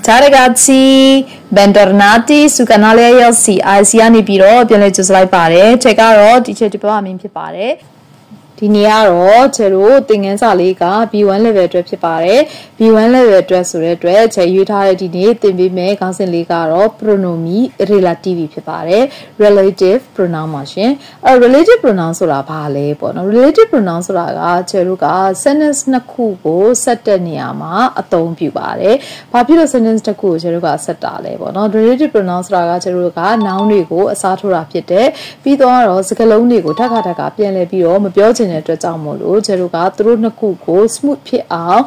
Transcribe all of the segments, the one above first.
Ciao ragazzi, bentornati su canale ILC. Asiani Piro, abbiamo letto slide pare, checkaro, dice tipo a me pare. ဒီနေ့ကတော့ကျတို့သင်ခန်းစာလေးက B1 level အတွက်ဖြစ်ပါတယ် B1 level အတွက်ဆိုတဲ့အတွက်ချက်ရွေးထားတဲ့ဒီနေ့သင်ပေးမယ်ခေါင်းစဉ်လေးကတော့ pronomi relative ဖြစ်ပါတယ် relative pronoun ပါရှင်အဲ relative pronoun ဆိုတာဘာလဲပေါ့နော် relative pronoun ဆိုတာကကျတို့က sentence နှစ်ခုကိုဆက်တဲ့နေရာမှာအသုံးပြုပါတယ်ဘာဖြစ်လို့ sentence တစ်ခုကိုကျတို့ကဆက်တာလဲပေါ့နော် relative pronoun ဆိုတာကကျတို့က noun တွေကိုအစားထိုးတာဖြစ်တယ်ပြီးတော့စကားလုံးတွေကိုထပ်ခါပြန်လဲပြီးတော့မပြောချင်တဲ့အတွက်ကြောင့်မို့လို့ကျတို့ကသူတို့နှစ်ခုကို smooth ဖြစ်အောင်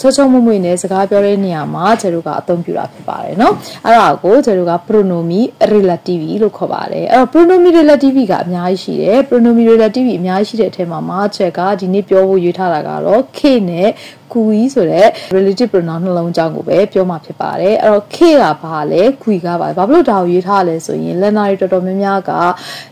ချောချောမွေ့မွေ့နဲ့စကားပြောတဲ့နေရာမှာကျတို့ကအသုံးပြုတာဖြစ်ပါတယ်เนาะအဲ့ဒါကိုကျတို့က pronomi relative လို့ခေါ်ပါတယ်အဲ့တော့ pronomi relative ကအများကြီးရှိတယ် pronomi relative အများကြီးရှိတဲ့အထက်မှာမှာချက်ကဒီနေ့ပြောဖို့ရွေးထားတာကတော့ k နဲ့kui ဆိုတဲ့ relative pronoun နှလုံးကြောင်းကိုပဲပြောမှာဖြစ်ပါတယ်အဲ့တော့ k ကဘာလဲ kui ကဘာလို့ဒါကိုရွေးထားလဲဆိုရင် learner တွေတော်တော်များများက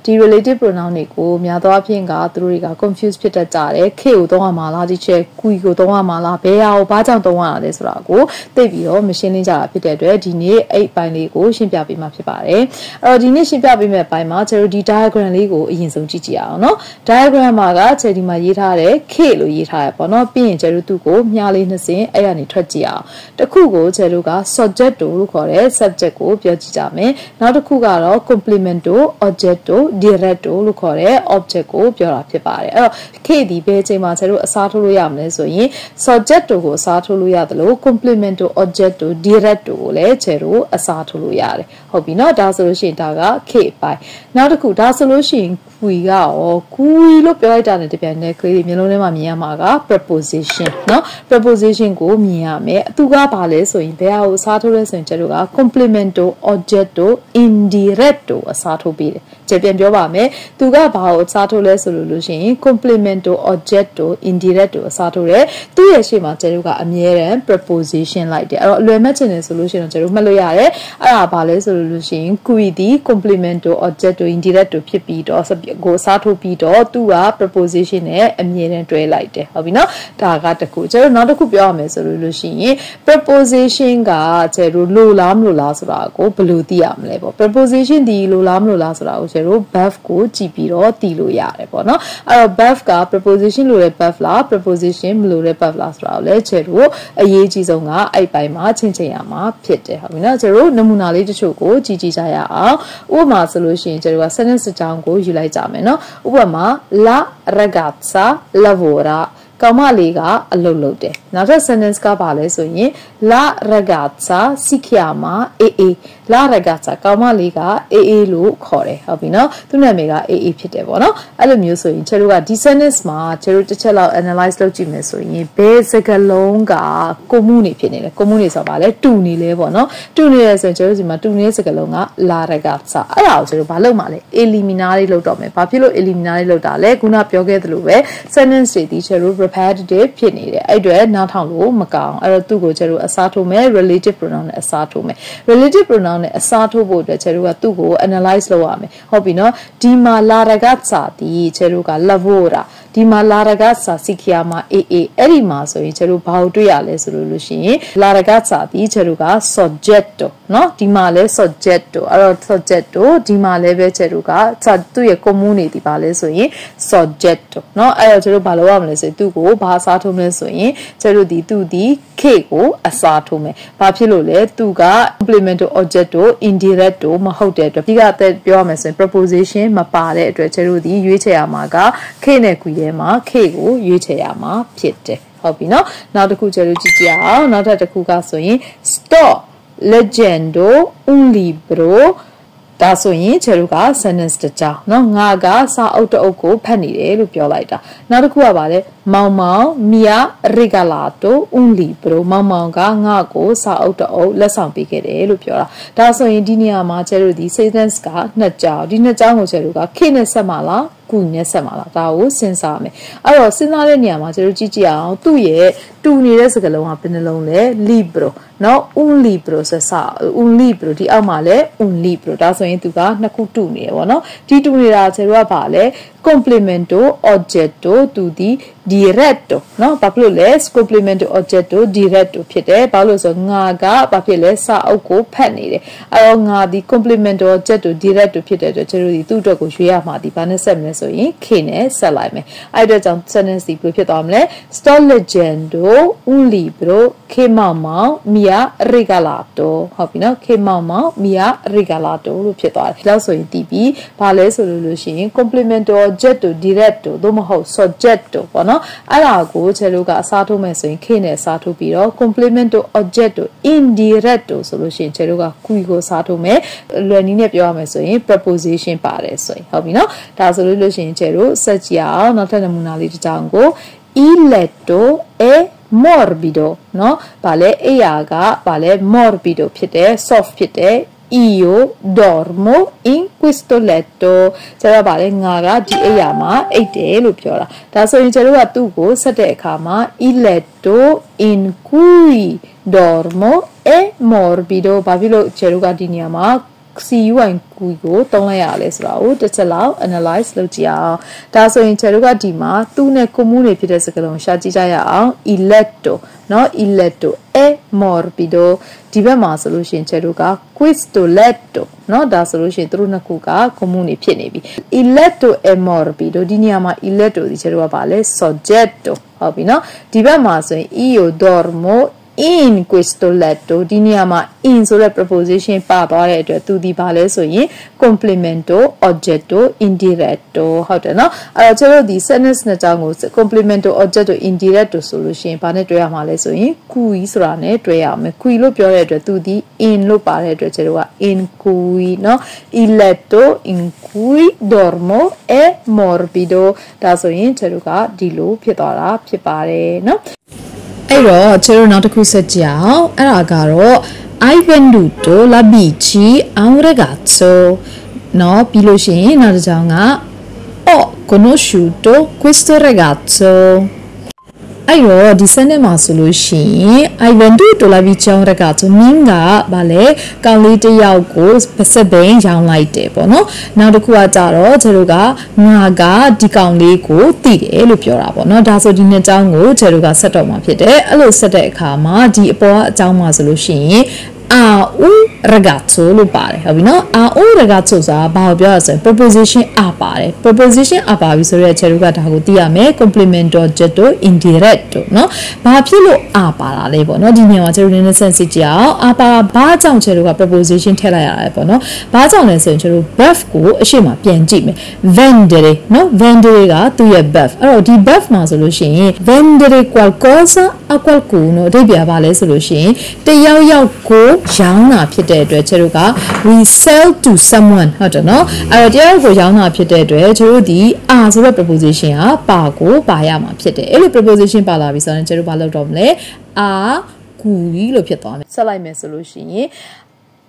ဒီ relative pronoun တွေကိုများသောအားဖြင့်ကသူတို့တွေက confuse ဖြစ်တတ်ကြတယ် k ကိုသုံးရမှာလားဒီချက် kui ကိုသုံးရမှာလားဘယ်ဟာကိုဘာကြောင့်သုံးရတာလဲဆိုတာကိုသိပြီးတော့မရှင်းလင်းကြတာဖြစ်တဲ့အတွက်ဒီနေ့အဲ့ပိုင်းလေးကိုရှင်းပြပေးမှာဖြစ်ပါတယ်အဲ့တော့ဒီနေ့ရှင်းပြပေးမယ့်အပိုင်းမှာကျွန်တော်ဒီ diagram လေးကိုအရင်ဆုံးကြည့်ကြည့်အောင်เนาะ diagram မှာကချက်ဒီမှာရေးထားတယ် k လို့ရေးထားရပေါ့เนาะပြီးရင်ကျွန်တော်သူ့ကိုမြားလေးနှစ်စင်းအဲ့ရနေထွက်ကြည့်အောင်တစ်ခုကိုကျတို့က subject လို့ခေါ်တဲ့ subject ကိုပြောကြည့်ကြမယ်နောက်တစ်ခုကတော့ complement object direct လို့ခေါ်တဲ့ object ကိုပြောတာဖြစ်ပါတယ်အဲ့တော့ k ဒီဘယ်အချိန်မှာကျတို့အစားထိုးလို့ရမလဲဆိုရင် subject ကိုအစားထိုးလို့ရတယ်လို့ complement object direct ကိုလည်းကျတို့အစားထိုးလို့ရတယ်ဟုတ်ပြီเนาะဒါဆိုလို့ရှိရင်ဒါက k ပိုင်းနောက်တစ်ခုဒါဆိုလို့ရှိရင်kui ကရော kui လို့ပြောလိုက်တာနဲ့တပြိုင်တည်းကလေးမျိုးလုံးထဲမှာမြင်ရမှာက preposition เนาะ preposition ကိုမြင်ရမယ်သူကဘာလဲဆိုရင်ဘယ်ဟာကိုအစားထိုးလဲဆိုရင်ကျတို့က complement object indirect ကိုအစားထိုးပေးတယ်ကြည့်ပြန်ပြောပါမယ်သူကဘာကိုအစားထိုးလဲဆိုလို့ရှိရင် complement object indirect ကိုအစားထိုးတယ်သူ့ရဲ့ရှေ့မှာကျတို့ကအမြဲတမ်း preposition လိုက်တယ်အဲ့တော့အလွယ်မှတ်ချင်တယ်ဆိုလို့ရှိရင်ကျတို့မှတ်လို့ရတယ်အဲ့ဒါဘာလဲဆိုလို့ရှိရင် kui ဒီ complement object indirect ဖြစ်ပြီးတော့ကိုအစားထိုးပြီးတော့သူက preposition နဲ့အမြဲတမ်းတွဲလိုက်တယ်ဟုတ်ပြီနော်ဒါကတခုကျတို့နောက်တစ်ခုပြောရမယ်ဆိုလို့ရှိရင် preposition ကကျတို့လိုလားမလိုလားဆိုတာကိုဘယ်လိုသိရမလဲပေါ့ preposition ဒီလိုလားမလိုလားဆိုတာကိုကျတို့ verb ကိုကြည့်ပြီးတော့သိလို့ရတယ်ပေါ့နော်အဲ့တော့ verb က preposition လိုတဲ့ verb လား preposition မလိုတဲ့ verb လားဆိုတာကိုလည်းကျတို့အရေးကြီးဆုံးကအဲ့ပိုင်းမှာချင်းချင်းရမှာဖြစ်တယ်ဟုတ်ပြီနော်ကျတို့နမူနာလေးတချို့ကိုကြည့်ကြရအောင်ဥပမာဆိုလို့ရှိရင်ကျတို့က sentence အကြောင်းကိုယူလိုက်ကြမယ်နော်ဥပမာ la ragazza lavora ကောင်မလေးကအလုပ်လုပ်တယ်နောက်ထပ် sentence ကပါလဲဆိုရင် la ragazza si chiama AA la ragazza ကောင်မလေးက AA လို့ခေါ်တယ်ဟုတ်ပြီနော်သူ့နာမည်က AA ဖြစ်တယ်ပေါ့နော်အဲ့လိုမျိုးဆိုရင်ကျတို့ကဒီ sentence မှာကျတို့တစ်ချက်လောက် analyze လုပ်ကြည့်မယ်ဆိုရင်ဘယ်စကားလုံးက commune နေဖြစ်နေလဲ commune နေဆိုတာပါလဲတူနေလဲပေါ့နော်တူနေရဆိုရင်ကျတို့ဒီမှာတူနေတဲ့စကားလုံးက la ragazza အဲ့ဒါကိုကျတို့ဘာလုပ်မှာလဲ eliminate လုပ်တော့မယ်ဘာဖြစ်လို့ eliminate လုပ်တာလဲခုနပြောခဲ့သလိုပဲ sentence တွေဒီကျတို့ repetitive ဖြစ်နေတယ်အဲ့အတွက်နားထောင်လို့မကောင်းအဲ့တော့သူ့ကိုကျတို့အစားထိုးမယ် relative pronoun နဲ့အစားထိုးမယ် relative pronoun နဲ့အစားထိုးဖို့အတွက်ကျတို့ကသူ့ကို analyze လုပ်ရမယ်ဟုတ်ပြီနော်ဒီမှာ la ragazza ဒီကျတို့က lavora ဒီမှာ la ragazza si chiama AA အဲ့ဒီမှာဆိုရင်ကျတို့ဘာကိုတွေ့ရလဲဆိုလို့ရှိရင် la ragazza ဒီကျတို့က subject နော်ဒီမှာလဲ subject အဲ့တော့ subject ဒီမှာလဲပဲကျတို့ကသူ့ရဲ့ commune နေဒီပါလဲဆိုရင် subject နော်အဲ့တော့ကျတို့ဘာလုပ်ရမလဲဆိုရင်သူ့ကိုဘာအစားထိုးမလဲဆိုရင်ကျတို့ဒီသူ့ဒီ k ကိုအစားထိုးမယ်ဘာဖြစ်လို့လဲသူက complement object indirect မဟုတ်တဲ့အတွက်ဒီကပြောရမယ်ဆိုရင် preposition မပါတဲ့အတွက်ကျတို့ဒီရွေးချယ်ရမှာက k နဲ့ kui ထဲမှာ k ကိုရွေးချယ်ရမှာဖြစ်တယ်ဟုတ်ပြီနော်နောက်တစ်ခုကျတို့ကြည့်ကြအောင်နောက်တစ်ခုကဆိုရင် sto leggendo un libro ဒါဆိုရင်ကျတို့က sentence တစ်ကြောင်းเนาะငါကစာအုပ်တစ်အုပ်ကိုဖတ်နေတယ်လို့ပြောလိုက်တာနောက်တစ်ခုကပါလေမောင်မောင် mi ha regalato un libro မောင်မောင်ကငါ့ကိုစာအုပ်တစ်အုပ်လက်ဆောင်ပေးခဲ့တယ်လို့ပြောတာဒါဆိုရင်ဒီနေရာမှာကျတို့ဒီ sentence ကနှစ်ကြောင်းဒီနှစ်ကြောင်းကိုကျတို့က k နဲ့ဆက်မှာလား ကူညီနေဆက်မှာလားဒါကိုစဉ်းစားမယ်အဲ့တော့စဉ်းစားတဲ့နေရာမှာကျွန်တော်ကြည့်ကြည့်အောင်သူ့ရဲ့တူနေတဲ့စကားလုံးကဘယ်နှလုံးလဲ libro เนาะ un libro ဆိုစ un libro ဒီအောက်မှာလဲ un libro ဒါဆိုရင်သူကနှစ်ခုတူနေတယ်ပေါ့နော်ဒီတူနေတာကျွန်တော်ကဗာလဲ complemento oggetto သူဒီ diretto เนาะဘာဖြစ်လို့လဲ complemento oggetto diretto ဖြစ်တယ်ဘာလို့ဆိုငါကဘာဖြစ်လဲစာအုပ်ကိုဖတ်နေတယ်အဲ့တော့ငါဒီ complemento oggetto diretto ဖြစ်တဲ့အတွက်ကျွန်တော်ဒီသူ့အတွက်ကိုရွေးရမှာဒီဘာနဲ့ဆက်မလဲဆိုရင် K နဲ့ဆက်လိုက်မယ်အဲ့အတွက်ကြောင့် sentence ဒီဘယ်လိုဖြစ်သွားမလဲ sto leggendo un libro che mamma mi ha regalato ဟုတ်ပြီเนาะ che mamma mi ha regalato လို့ဖြစ်သွားတယ်ဒါဆိုရင်တည်ပြီးဘာလဲဆိုလို့ရှိရင် complemento oggetto diretto သို့မဟုတ် soggetto ပေါ့နော်အဲ့ဒါကိုကျွန်တော်ကအစားထိုးမယ်ဆိုရင် K နဲ့အစားထိုးပြီးတော့ complemento oggetto indiretto ဆိုလို့ရှိရင်ကျွန်တော်က qui ကိုအစားထိုးမယ်လွယ်နည်းနဲ့ပြောရမယ်ဆိုရင် preposition ပါတယ်ဆိုရင်ဟုတ်ပြီเนาะဒါဆိုလို့ရှိရင်ကျွန်တော်ဆက်ကြည့်အောင်နောက်ထပ်နမူနာလေးတစ်ကြောင်းကိုil letto è morbido เนาะဗာလဲအိယာကဗာလဲ morbido ဖြစ်တယ် soft ဖြစ်တယ် io dormo in questo letto ကျတော့ဗာလဲငါကဒီအိယာမှာအိတ်တယ်လို့ပြောတာဒါဆိုရင်ကျတော့ကသူ့ကိုဆက်တဲ့အခါမှာ il letto in cui dormo è morbido ဘာဖြစ်လို့ကျတော့ကဒီနေရာမှာCUI ကိုတုံးလိုက်ရလဲဆိုတာကိုတစ်ချက်လောက် analyze လုပ်ကြည့်အောင်ဒါဆိုရင်ကျွန်တော်ကဒီမှာသူ့နဲ့ commune တွေဖြစ်တဲ့စကားလုံးရှာကြည့်ကြရအောင် eletto เนาะ eletto è morbido ဒီဘက်မှာဆိုလို့ရှိရင်ကျွန်တော်က questo letto เนาะဒါဆိုလို့ရှိရင်သူတို့နှစ်ခုက commune တွေဖြစ်နေပြီ eletto è morbido ဒီနေရာမှာ eletto ဒီကျွန်တော်ကပါလဲ soggetto ဟုတ်ပြီเนาะဒီဘက်မှာဆိုရင် io dormo in questo letto ဒီနေရာမှာ in ဆိုတဲ့ preposition ပါသွားတဲ့အတွက်သူဒီပါလဲဆိုရင် complemento oggetto indiretto ဟုတ်တယ်เนาะအဲ့တော့ကျွန်တော်ဒီ sentence နှစ်ကြောင်းကို complemento oggetto indiretto ဆိုလို့ရှိရင်ဘာနဲ့တွဲရမှာလဲဆိုရင် cui ဆိုတာနဲ့တွဲရမယ် cui လို့ပြောတဲ့အတွက်သူဒီ in လို့ပါတဲ့အတွက်ကျွန်တော်က in cui เนาะ il letto in cui dormo è morbido ဒါဆိုရင်ကျွန်တော်ကဒီလိုဖြစ်သွားတာဖြစ်ပါတယ်เนาะအဲ့တော့ကျွန်တော်နောက်တစ်ခုဆက်ကြအောင်အဲ့ဒါကတော့ I venduto la bici a un ragazzo เนาะပြီးလို့ရှိရင်နောက်တစ်ကြောင်းက ho conosciuto questo ragazzo အဲ့တော့ဒီစနစ်မှာဆိုလို့ရှိရင် I venduto la bici a un ragazzo မင်းကဗာလဲကောင်လေးတစ်ယောက်ကိုစက်ဘိန်းရောင်းလိုက်တယ်ပေါ့နော်နောက်တစ်ခုကကြတော့ကျွန်တော်ကငါကဒီကောင်လေးကိုတည်တယ်လို့ပြောတာပေါ့နော်ဒါဆိုဒီနှစ်ကြောင်းကိုကျွန်တော်ကဆက်တော့မှာဖြစ်တယ်အဲ့လိုဆက်တဲ့အခါမှာဒီအပေါ်အကြောင်းမှာဆိုလို့ရှိရင်a un ragazzo လို့ပါတယ်ဟုတ်ပြီနော် a un ragazzo ဆိုတာဘာကိုပြောရလဲဆိုရင် preposition a ပါတယ် preposition a ပါပြီဆိုတော့ကျွန်တော်ကဒါကိုသိရမယ် complemento oggetto indiretto เนาะဘာဖြစ်လို့ a ပါတာလဲပေါ့နော်ဒီနေရာမှာကျွန်တော်နည်းနည်းစမ်းစစ်ကြည့်အောင် a ပါဘာကြောင့်ကျွန်တော်က preposition ထည့်လိုက်ရတာလဲပေါ့နော်ဘာကြောင့်လဲဆိုရင်ကျွန်တော် verb ကိုအရှိမပြန်ကြည့်မယ် vendere เนาะ vendere ကသူ့ရဲ့ verb အဲ့တော့ဒီ verb မှာဆိုလို့ရှိရင် vendere qualcosa a qualcuno အဓိပ္ပာယ်ပါလဲဆိုလို့ရှိရင်တယောက်ယောက်ကိုရောင်းတာဖြစ်တဲ့အတွက်ကျွန်တော်က we sell to someone ဟုတ်တယ်နော်အဲ့တော့တရားကိုရောင်းတာဖြစ်တဲ့အတွက်ကျွန်တော်ဒီ are ဆိုတဲ့ preposition ကပါကိုပါရမှာဖြစ်တယ်အဲ့လို preposition ပါလာပြီဆိုတော့ကျွန်တော်ဘာလုပ်တော့မလဲ are ကူလို့ဖြစ်သွားမယ်ဆက်လိုက်မယ်ဆိုလို့ရှိရင်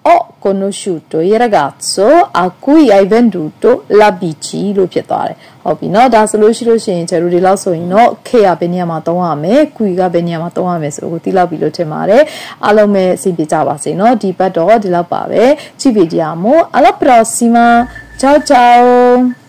ho conosciuto il ragazzo a cui hai venduto la bici လို့ဖြစ်သွားတယ်ဟုတ်ပြီเนาะဒါဆိုလို့ရှိရင်ကျွန်တော်ဒီလောက်ဆိုရင်တော့ K ကဘယ်နေရာမှာသုံးရမယ် Q ကဘယ်နေရာမှာသုံးရမယ်ဆိုတော့ကိုသိလောက်ပြီလို့ထင်ပါတယ်အားလုံးပဲအဆင်ပြေကြပါစေเนาะဒီဘက်တော့ဒီလောက်ပါပဲကြည့်ပေးကြရအောင် alla prossima ciao ciao